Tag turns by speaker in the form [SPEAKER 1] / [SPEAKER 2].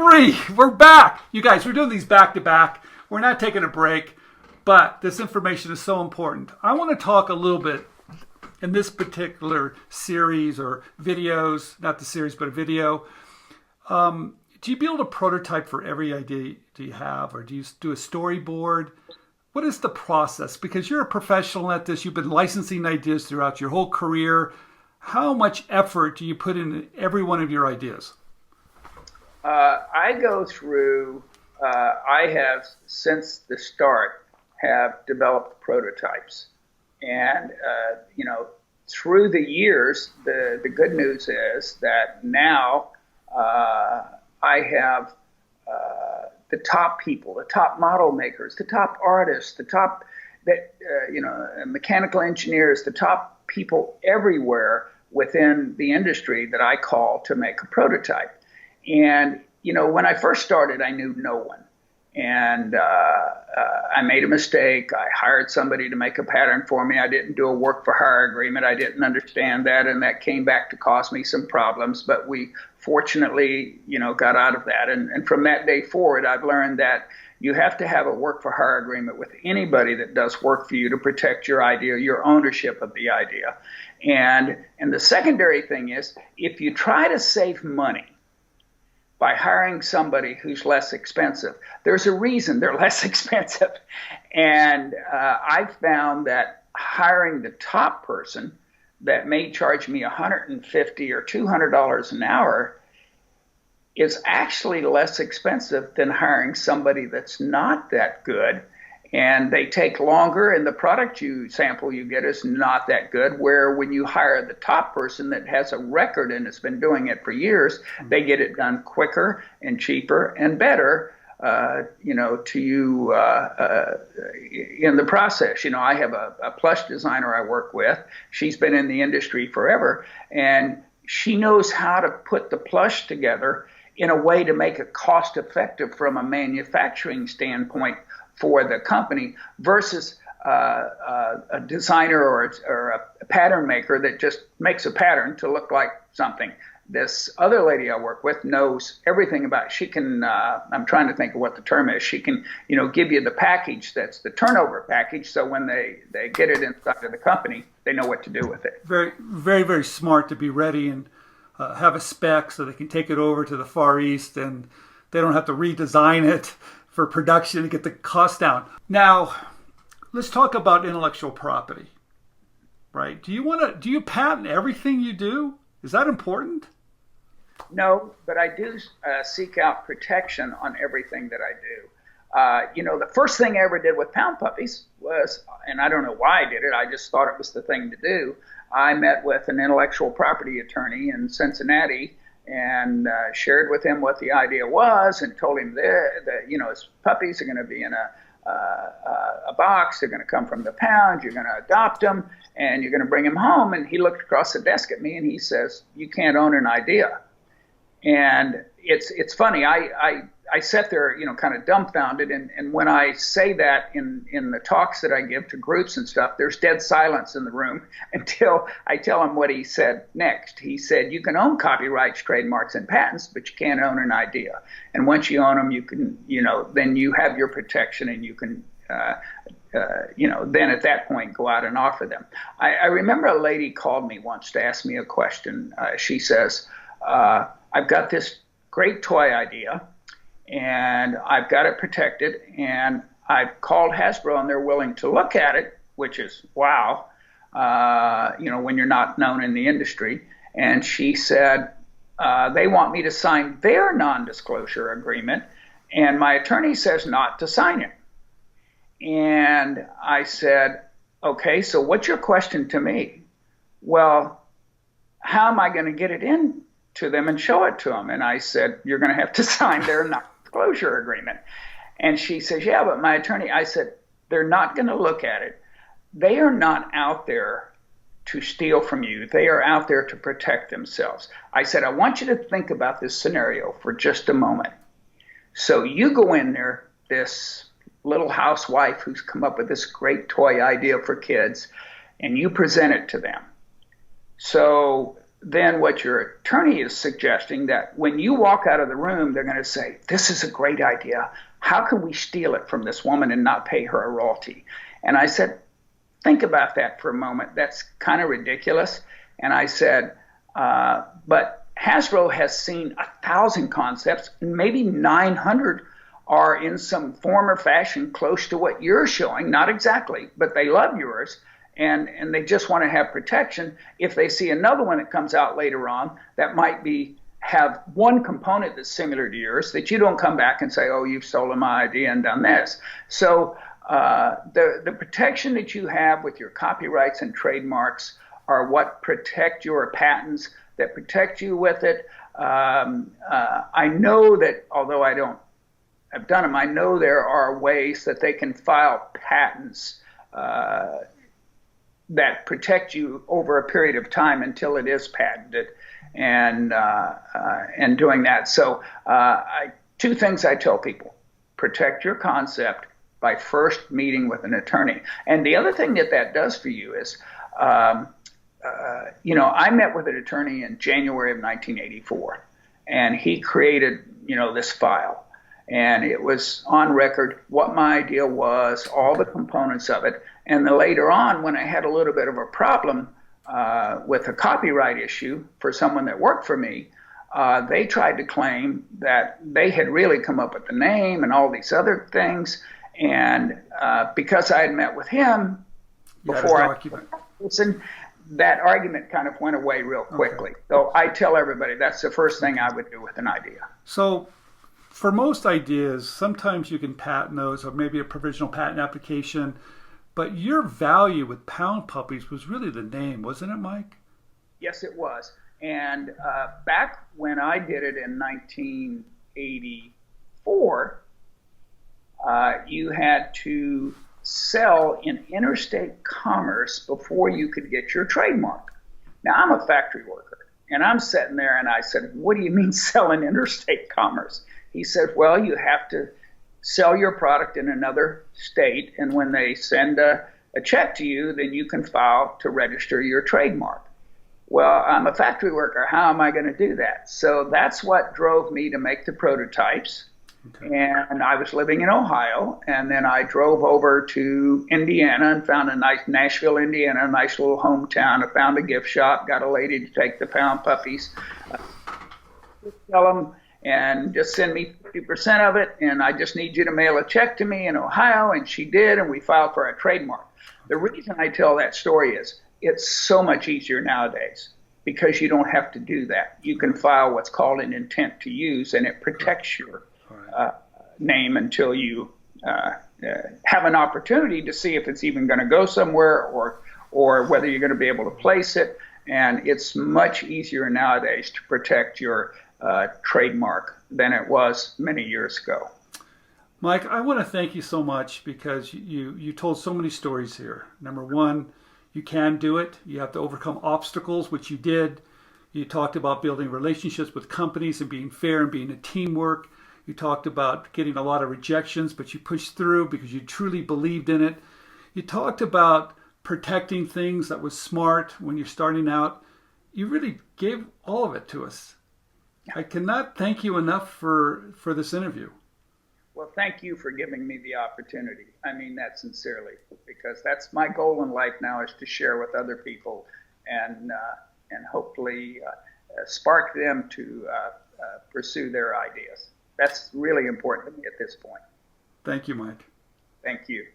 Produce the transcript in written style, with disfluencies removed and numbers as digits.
[SPEAKER 1] 3. We're back. You guys, we're doing these back to back. We're not taking a break, but this information is so important. I want to talk a little bit in this particular series or videos, not the series, but a video. Do you build a prototype for every idea do you have, or do you do a storyboard? What is the process? Because you're a professional at this. You've been licensing ideas throughout your whole career. How much effort do you put in every one of your ideas?
[SPEAKER 2] I go through, I have, since the start, have developed prototypes. And, through the years, the good news is that now I have the top people, the top model makers, the top artists, the top, mechanical engineers, the top people everywhere within the industry that I call to make a prototype. And, when I first started, I knew no one. And I made a mistake. I hired somebody to make a pattern for me. I didn't do a work for hire agreement. I didn't understand that, and that came back to cause me some problems. But we fortunately, got out of that. And from that day forward, I've learned that you have to have a work for hire agreement with anybody that does work for you to protect your idea, your ownership of the idea. And the secondary thing is, if you try to save money by hiring somebody who's less expensive, there's a reason they're less expensive. And I found that hiring the top person that may charge me $150 or $200 an hour is actually less expensive than hiring somebody that's not that good. And they take longer, and the product you get is not that good, where when you hire the top person that has a record and has been doing it for years, they get it done quicker and cheaper and better, to you in the process. I have a plush designer I work with. She's been in the industry forever, and she knows how to put the plush together in a way to make it cost effective from a manufacturing standpoint for the company versus a designer or a pattern maker that just makes a pattern to look like something. This other lady I work with knows everything about it. She can, I'm trying to think of what the term is. She can, give you the package that's the turnover package. So when they get it inside of the company, they know what to do with it.
[SPEAKER 1] Very, very, very smart to be ready and have a spec so they can take it over to the Far East and they don't have to redesign it for production to get the cost down. Now, let's talk about intellectual property, right? Do you patent everything you do? Is that important?
[SPEAKER 2] No, but I do seek out protection on everything that I do. The first thing I ever did with pound puppies was, and I don't know why I did it, I just thought it was the thing to do. I met with an intellectual property attorney in Cincinnati and shared with him what the idea was and told him that his puppies are going to be in a box. They're going to come from the pound. You're going to adopt them, and you're going to bring them home. And he looked across the desk at me, and he says, "You can't own an idea." And it's funny. I sat there, kind of dumbfounded. And when I say that in the talks that I give to groups and stuff, there's dead silence in the room until I tell him what he said next. He said, "You can own copyrights, trademarks, and patents, but you can't own an idea. And once you own them, you can, then you have your protection, and you can, then at that point go out and offer them." I remember a lady called me once to ask me a question. She says, "I've got this great toy idea, and I've got it protected, and I've called Hasbro, and they're willing to look at it," which is wow, when you're not known in the industry. And she said, "They want me to sign their non-disclosure agreement, and my attorney says not to sign it." And I said, "Okay, so what's your question to me?" "Well, how am I going to get it in to them and show it to them?" And I said, "You're going to have to sign their non-disclosure agreement." And she says, "Yeah, but my attorney," I said, "They're not going to look at it. They are not out there to steal from you. They are out there to protect themselves." I said, "I want you to think about this scenario for just a moment. So you go in there, this little housewife who's come up with this great toy idea for kids, and you present it to them. So then what your attorney is suggesting that when you walk out of the room, they're going to say, this is a great idea. How can we steal it from this woman and not pay her a royalty? And I said, think about that for a moment. That's kind of ridiculous. And I said, but Hasbro has seen 1,000 concepts, and maybe 900 are in some form or fashion close to what you're showing. Not exactly, but they love yours. And they just want to have protection. If they see another one that comes out later on that might have one component that's similar to yours, that you don't come back and say, oh, you've stolen my idea and done this. So the protection that you have with your copyrights and trademarks are what protect your patents, that protect you with it. I know that, although I've done them, I know there are ways that they can file patents that protect you over a period of time until it is patented, and doing that. So two things I tell people: protect your concept by first meeting with an attorney. And the other thing that does for you is, I met with an attorney in January of 1984, and he created, this file. And it was on record what my idea was, all the components of it. And then later on, when I had a little bit of a problem with a copyright issue for someone that worked for me, they tried to claim that they had really come up with the name and all these other things. And because I had met with him before I listened, that argument kind of went away real quickly. Okay. So I tell everybody that's the first thing I would do with an idea.
[SPEAKER 1] So for most ideas, sometimes you can patent those, or maybe a provisional patent application. But your value with Pound Puppies was really the name, wasn't it, Mike?
[SPEAKER 2] Yes, it was. And back when I did it in 1984, you had to sell in interstate commerce before you could get your trademark. Now, I'm a factory worker, and I'm sitting there, and I said, what do you mean sell in interstate commerce? He said, well, you have to sell your product in another state, and when they send a check to you, then you can file to register your trademark. Well, I'm a factory worker. How am I going to do that? So that's what drove me to make the prototypes. Okay. And I was living in Ohio, and then I drove over to Indiana and found a nice Nashville, Indiana, a nice little hometown. I found a gift shop, got a lady to take the Pound Puppies, sell them, and just send me 50% of it, and I just need you to mail a check to me in Ohio. And she did, and we filed for a trademark. The reason I tell that story is it's so much easier nowadays because you don't have to do that. You can file what's called an intent to use, and it protects your name until you have an opportunity to see if it's even going to go somewhere or whether you're going to be able to place it. And it's much easier nowadays to protect your trademark than it was many years ago.
[SPEAKER 1] Mike, I want to thank you so much because you told so many stories here. Number one, you can do it. You have to overcome obstacles, which you did. You talked about building relationships with companies and being fair and being a teamwork. You talked about getting a lot of rejections, but you pushed through because you truly believed in it. You talked about protecting things that was smart when you're starting out. You really gave all of it to us. I cannot thank you enough for this interview.
[SPEAKER 2] Well, thank you for giving me the opportunity. I mean that sincerely, because that's my goal in life now, is to share with other people and hopefully spark them to pursue their ideas. That's really important to me at this point.
[SPEAKER 1] Thank you, Mike.
[SPEAKER 2] Thank you.